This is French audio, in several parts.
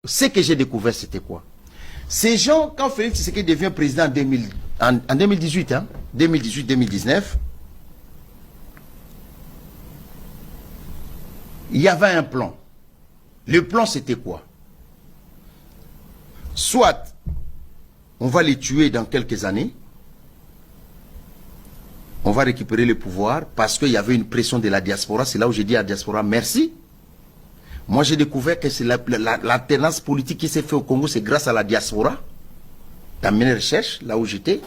ce que j'ai découvert, c'était quoi? Ces gens, quand Félix Tshisekedi devient président en 2018, hein, 2018-2019, il y avait un plan. Le plan, c'était quoi? Soit on va les tuer dans quelques années, on va récupérer le pouvoir parce qu'il y avait une pression de la diaspora. C'est là où j'ai dit à la diaspora merci. Moi, j'ai découvert que c'est l'alternance politique qui s'est faite au Congo, c'est grâce à la diaspora. Dans mes recherches, là où j'étais,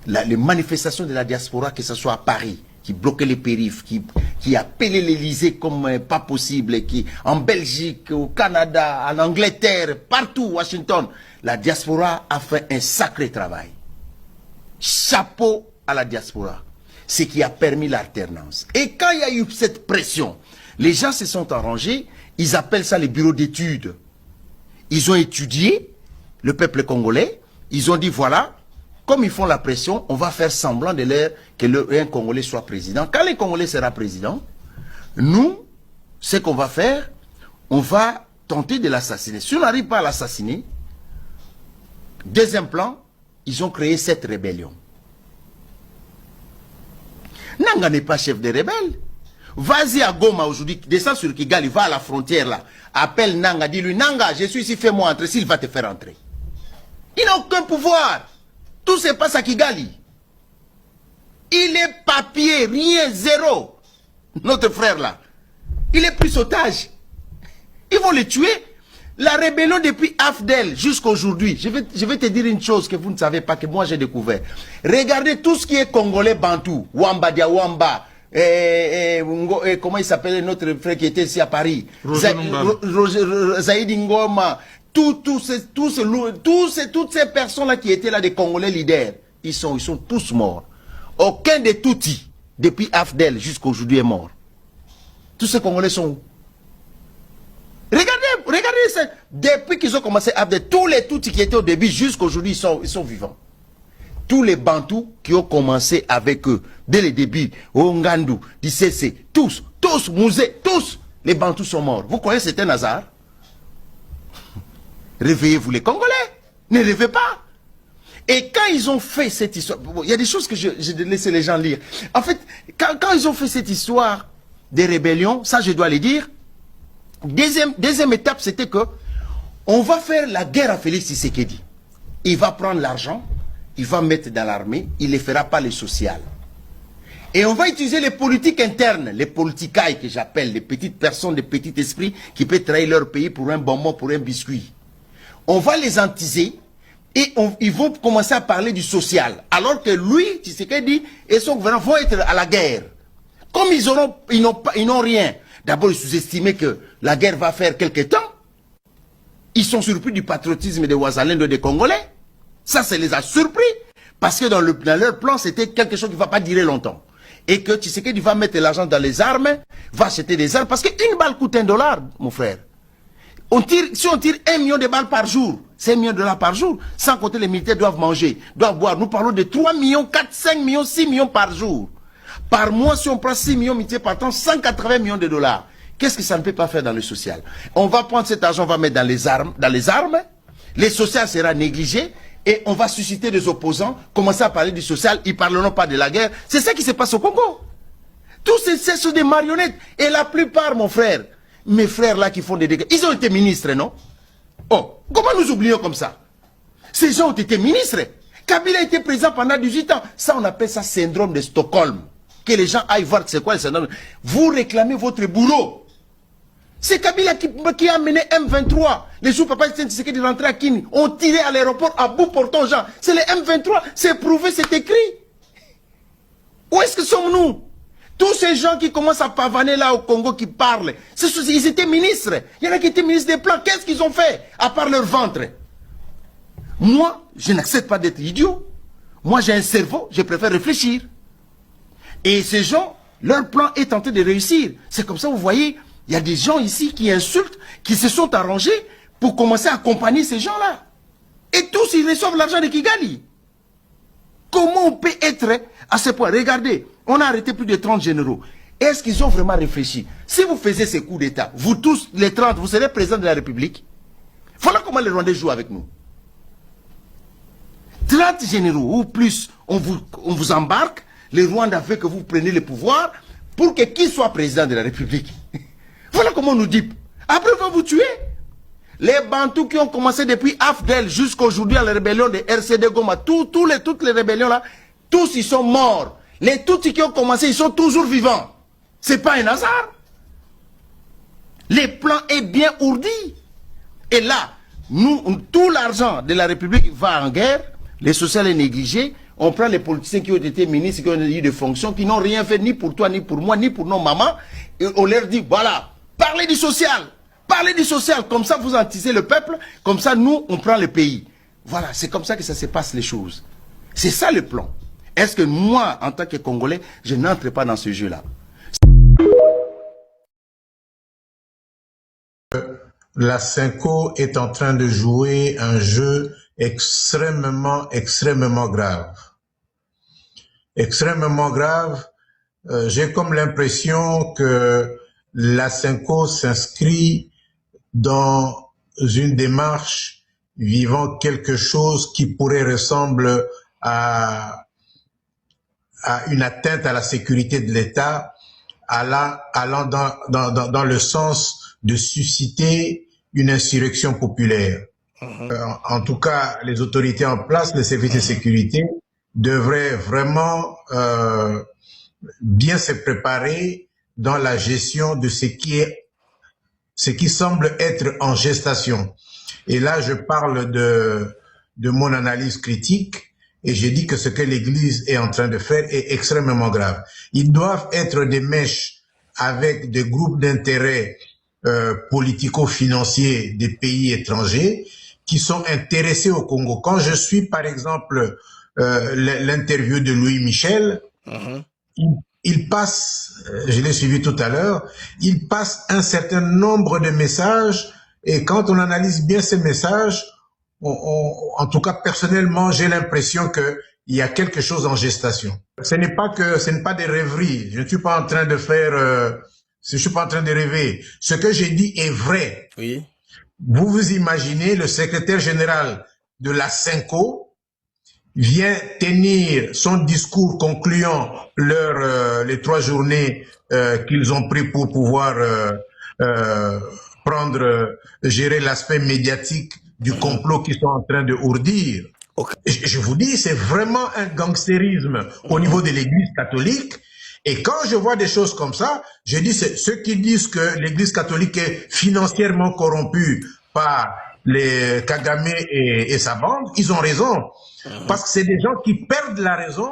les manifestations de la diaspora, que ce soit à Paris, qui bloquait les périphes, qui appelait l'Élysée comme pas possible, qui en Belgique, au Canada, en Angleterre, partout, Washington, la diaspora a fait un sacré travail. Chapeau à la diaspora. Ce qui a permis l'alternance. Et quand il y a eu cette pression, les gens se sont arrangés, ils appellent ça les bureaux d'études. Ils ont étudié le peuple congolais, ils ont dit voilà, comme ils font la pression, on va faire semblant de l'air que un Congolais soit président. Quand le Congolais sera président, nous, ce qu'on va faire, on va tenter de l'assassiner. Si on n'arrive pas à l'assassiner, deuxième plan, ils ont créé cette rébellion. Nanga n'est pas chef des rebelles. Vas-y à Goma aujourd'hui, descends sur Kigali, va à la frontière là, appelle Nanga, dis-lui Nanga, je suis ici, fais-moi entrer, s'il va te faire entrer. Il n'a aucun pouvoir. Tout se passe à Kigali. Il est papier, rien, zéro. Notre frère là, il est pris otage. Ils vont le tuer. La rébellion depuis Afdel jusqu'à aujourd'hui, je vais te dire une chose que vous ne savez pas, que moi j'ai découvert. Regardez tout ce qui est congolais bantou, Wamba Diawamba, comment il s'appelle notre frère qui était ici à Paris, Zaïdi Ngoma, toutes ces personnes-là qui étaient là, des Congolais leaders, ils sont tous morts. Aucun des Tutsis, depuis Afdel jusqu'à aujourd'hui, est mort. Tous ces Congolais sont où? Regardez ça. Depuis qu'ils ont commencé à Afdel, tous les Tutsis qui étaient au début jusqu'à aujourd'hui, ils sont vivants. Tous les Bantous qui ont commencé avec eux, dès le début, Ongandu, Dissese, tous, Mouzé, tous, les Bantous sont morts. Vous croyez que c'est un hasard? Réveillez-vous les Congolais. Ne rêvez pas. Et quand ils ont fait cette histoire, il y a des choses que j'ai laissé les gens lire. En fait, quand ils ont fait cette histoire des rébellions, ça je dois les dire, deuxième étape, c'était que on va faire la guerre à Félix Tshisekedi. Il va prendre l'argent, il va mettre dans l'armée, il ne fera pas le social. Et on va utiliser les politiques internes, les politicailles que j'appelle, les petites personnes, les petits esprits qui peuvent trahir leur pays pour un bonbon, pour un biscuit. On va les antiser et ils vont commencer à parler du social. Alors que lui, Tshisekedi et son gouvernement vont être à la guerre. Comme ils n'ont rien. D'abord, ils sous-estimaient que la guerre va faire quelque temps. Ils sont surpris du patriotisme des Ouazalendo des Congolais. Ça les a surpris. Parce que dans leur plan, c'était quelque chose qui ne va pas durer longtemps. Et que Tshisekedi va mettre l'argent dans les armes, va acheter des armes. Parce qu'une balle coûte $1, mon frère. Si on tire 1 million de balles par jour, 5 millions de dollars par jour, sans compter les militaires doivent manger, doivent boire. Nous parlons de 3 millions, 4, 5 millions, 6 millions par jour. Par mois, si on prend 6 millions multipliés par temps, 180 millions de dollars. Qu'est-ce que ça ne peut pas faire dans le social? On va prendre cet argent, on va mettre dans les armes, les sociales sera négligé, et on va susciter des opposants, commencer à parler du social, ils ne parleront pas de la guerre. C'est ça qui se passe au Congo. Tous ces sont des marionnettes. Et la plupart, mon frère, mes frères là qui font des dégâts, ils ont été ministres, non? Oh, comment nous oublions comme ça? Ces gens ont été ministres. Kabila a été président pendant 18 ans. Ça, on appelle ça syndrome de Stockholm. Que les gens aillent voir c'est quoi le syndrome. Vous réclamez votre boulot. C'est Kabila qui a mené M23. Les jours papa Tshisekedi rentrer à Kini, on tirait à l'aéroport à bout portant gens. C'est les M23, c'est prouvé, c'est écrit. Où est-ce que sommes-nous? Tous ces gens qui commencent à pavaner là au Congo, qui parlent, ils étaient ministres. Il y en a qui étaient ministres des plans. Qu'est-ce qu'ils ont fait à part leur ventre? Moi, je n'accepte pas d'être idiot. Moi, j'ai un cerveau, je préfère réfléchir. Et ces gens, leur plan est tenté de réussir. C'est comme ça, vous voyez, il y a des gens ici qui insultent, qui se sont arrangés pour commencer à accompagner ces gens-là. Et tous, ils reçoivent l'argent de Kigali. Comment on peut être à ce point? Regardez, on a arrêté plus de 30 généraux. Est-ce qu'ils ont vraiment réfléchi? Si vous faisiez ces coups d'État, vous tous, les 30, vous serez président de la République. Voilà comment les Rwandais jouent avec nous. 30 généraux ou plus, on vous embarque, les Rwandais veulent que vous preniez le pouvoir pour que qui soit président de la République. Voilà comment on nous dit. Après, on va vous tuer. Les Bantous qui ont commencé depuis Afdel jusqu'à aujourd'hui à la rébellion de RCD Goma, toutes les rébellions là, tous ils sont morts. Les Tutsis qui ont commencé, ils sont toujours vivants. C'est pas un hasard. Les plans est bien ourdis. Et là, tout l'argent de la République va en guerre, les social est négligé, on prend les politiciens qui ont été ministres, qui ont eu des fonctions, qui n'ont rien fait ni pour toi, ni pour moi, ni pour nos mamans, et on leur dit, voilà, parlez du social, comme ça vous antisez le peuple, comme ça nous, on prend le pays. Voilà, c'est comme ça que ça se passe les choses. C'est ça le plan. Est-ce que moi, en tant que Congolais, je n'entre pas dans ce jeu-là? La Cinco est en train de jouer un jeu extrêmement grave. Extrêmement grave. J'ai comme l'impression que la Cinco s'inscrit dans une démarche vivant quelque chose qui pourrait ressembler à une atteinte à la sécurité de l'État, allant dans le sens de susciter une insurrection populaire. En tout cas, les autorités en place, les services de sécurité, devraient vraiment bien se préparer dans la gestion de ce qui semble être en gestation. Et là, je parle de mon analyse critique et je dis que ce que l'Église est en train de faire est extrêmement grave. Ils doivent être des mèches avec des groupes d'intérêt politico-financiers des pays étrangers qui sont intéressés au Congo. Quand je suis, par exemple, l'interview de Louis Michel, il passe, je l'ai suivi tout à l'heure, il passe un certain nombre de messages et quand on analyse bien ces messages, en tout cas personnellement, j'ai l'impression qu'il y a quelque chose en gestation. Ce n'est pas des rêveries. Je ne suis pas en train de faire... je suis pas en train de rêver. Ce que j'ai dit est vrai. Oui. Vous vous imaginez, le secrétaire général de la Cinco vient tenir son discours concluant les 3 journées qu'ils ont pris pour pouvoir gérer l'aspect médiatique du complot qu'ils sont en train de ourdir. Okay. Je vous dis, c'est vraiment un gangstérisme au niveau de l'Église catholique. Et quand je vois des choses comme ça, je dis, ceux qui disent que l'Église catholique est financièrement corrompue par les Kagame et sa bande, ils ont raison. Parce que c'est des gens qui perdent la raison,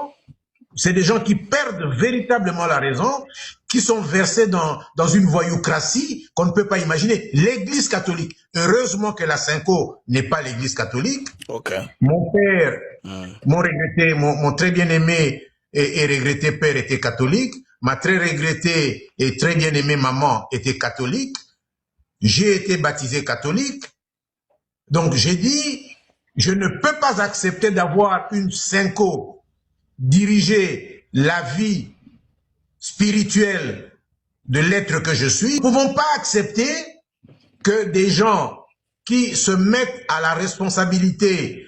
c'est des gens qui perdent véritablement la raison, qui sont versés dans une voyoucratie qu'on ne peut pas imaginer. L'Église catholique, heureusement que la Cinco n'est pas l'Église catholique. Okay. Mon père, mon très bien-aimé et regretté père était catholique, ma très regrettée et très bien-aimée maman était catholique, j'ai été baptisé catholique, donc j'ai dit, je ne peux pas accepter d'avoir une Cinco diriger la vie spirituelle de l'être que je suis. Nous ne pouvons pas accepter que des gens qui se mettent à la responsabilité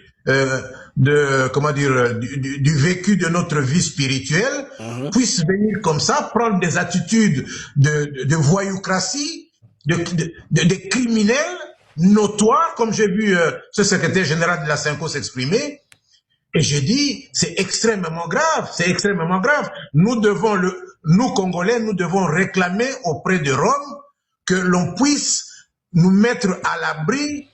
du vécu de notre vie spirituelle puissent venir comme ça, prendre des attitudes de voyoucratie, de criminels notoires, comme j'ai vu ce secrétaire général de la Cinco s'exprimer. Et je dis, c'est extrêmement grave, c'est extrêmement grave. Nous Congolais, nous devons réclamer auprès de Rome que l'on puisse nous mettre à l'abri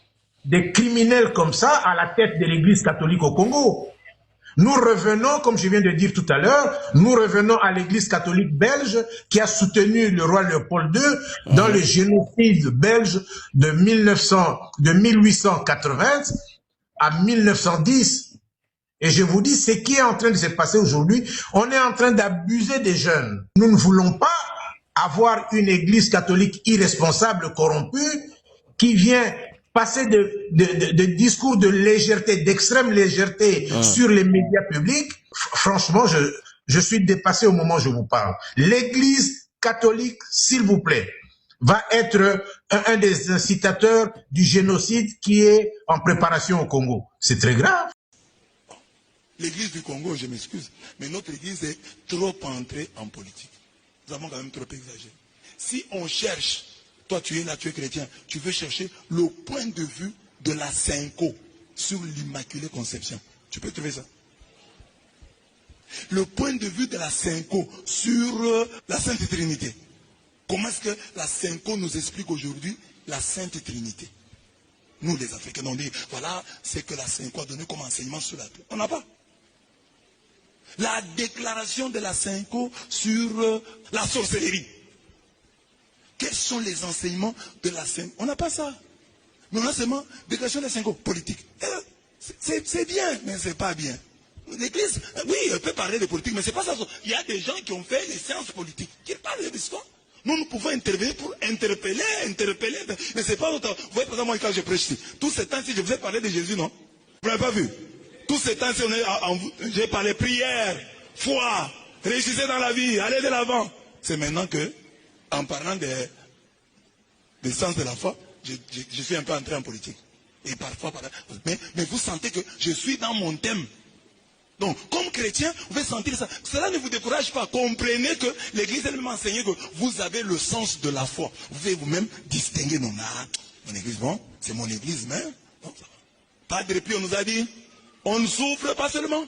des criminels comme ça à la tête de l'Église catholique au Congo. Nous revenons, comme je viens de dire tout à l'heure, nous revenons à l'Église catholique belge qui a soutenu le roi Léopold II dans le génocide belge de 1880 à 1910. Et je vous dis, ce qui est en train de se passer aujourd'hui, on est en train d'abuser des jeunes. Nous ne voulons pas avoir une Église catholique irresponsable, corrompue, qui vient passer de discours de légèreté, d'extrême légèreté sur les médias publics. Franchement, je suis dépassé au moment où je vous parle. L'Église catholique, s'il vous plaît, va être un des incitateurs du génocide qui est en préparation au Congo. C'est très grave. L'église du Congo, je m'excuse, mais notre église est trop entrée en politique. Nous avons quand même trop exagéré. Si on cherche, toi tu es là, tu es chrétien, tu veux chercher le point de vue de la Synco sur l'Immaculée Conception. Tu peux trouver ça. Le point de vue de la Synco sur la Sainte Trinité. Comment est-ce que la Synco nous explique aujourd'hui la Sainte Trinité? Nous les Africains, on dit, voilà, c'est que la Synco a donné comme enseignement sur la terre. On n'a pas. La déclaration de la Synco sur la sorcellerie. Quels sont les enseignements de la Synco? On n'a pas ça. Mais on a seulement déclaration de la Synco politique. C'est bien, mais c'est pas bien. L'Église, oui, elle peut parler de politique, mais c'est pas ça. Il y a des gens qui ont fait les sciences politiques, qui parlent de l'histoire. Nous pouvons intervenir pour interpeller, mais c'est pas autant. Vous voyez, par exemple, moi, quand je prêche ici, tous ces temps-ci, je vous ai parlé de Jésus, non? Vous n'avez pas vu? Tous ces temps-ci, j'ai parlé prière, foi, réussissez dans la vie, allez de l'avant. C'est maintenant que, en parlant des sens de la foi, je suis un peu entré en politique. Et parfois, mais vous sentez que je suis dans mon thème. Donc, comme chrétien, vous pouvez sentir ça. Cela ne vous décourage pas. Comprenez que l'Église elle-même a enseigné que vous avez le sens de la foi. Vous pouvez vous-même distinguer. Non, mon Église, bon, c'est mon Église, mais bon, ça va. Padre Pio nous a dit, on ne souffre pas seulement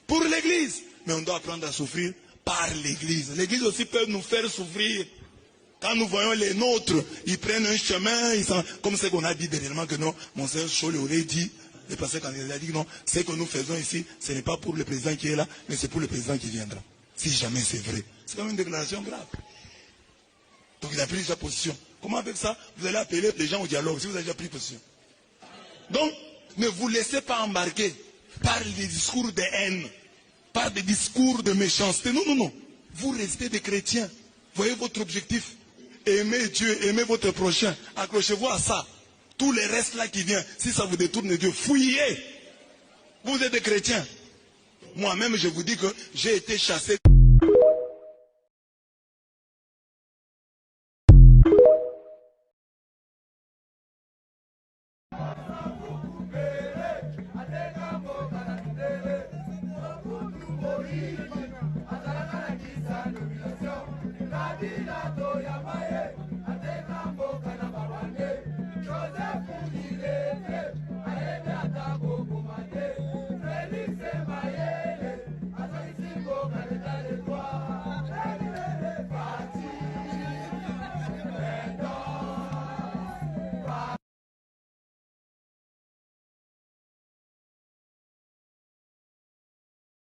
pour l'Église, mais on doit apprendre à souffrir par l'Église. L'Église aussi peut nous faire souffrir. Quand nous voyons les nôtres, ils prennent un chemin, comme ce qu'on a dit dernièrement que non, Monseigneur Cholle aurait dit, le pasteur quand il a dit non, ce que nous faisons ici, ce n'est pas pour le président qui est là, mais c'est pour le président qui viendra. Si jamais c'est vrai. C'est quand même une déclaration grave. Donc il a pris sa position. Comment avec ça, vous allez appeler les gens au dialogue, si vous avez déjà pris position? Donc, ne vous laissez pas embarquer par les discours de haine, par des discours de méchanceté. Non, non, non. Vous restez des chrétiens. Voyez votre objectif. Aimez Dieu, aimez votre prochain. Accrochez-vous à ça. Tous les restes là qui viennent, si ça vous détourne de Dieu, fouillez. Vous êtes des chrétiens. Moi-même, je vous dis que j'ai été chassé.